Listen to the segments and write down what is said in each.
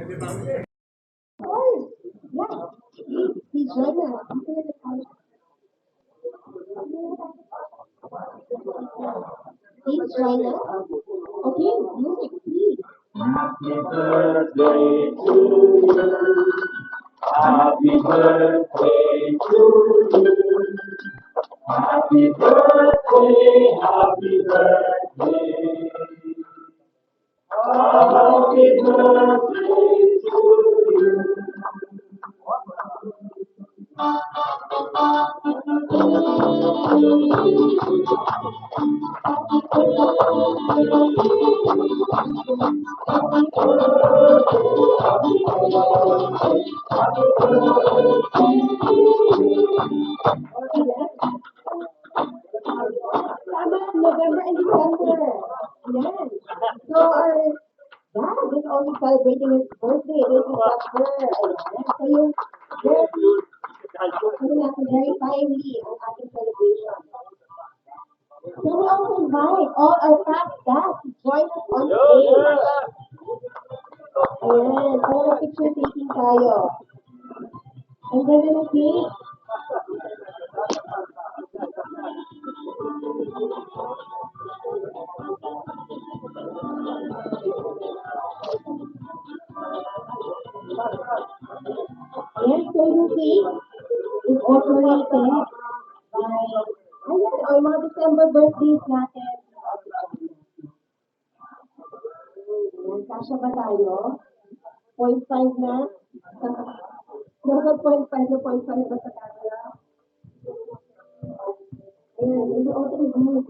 course. Yeah. He's Jonah. He's Jonah. Okay, music, please. Happy birthday to you. Happy birthday to you. Happy birthday, happy birthday. Happy birthday to you. Tama, November and December. Yes. So our dad is also celebrating his birthday this December. Ayan. So yung very, ano natin, very timely ang ating celebration. So we also invite all our past dads to join us on stage. Ayan. Para picture taking tayo. Ang ganda ng cake. Yes, so yung cake is decorated by, ayan, ang mga December birthdays natin. Ayan, kasya ba tayo? 0.5 na? Dapat 0.5 na 0.5 ba sa camera? Ayan, and we also include,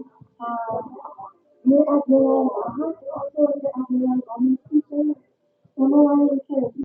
Rear Admiral, also Rear Admiral, Teacher, Memorial Sir,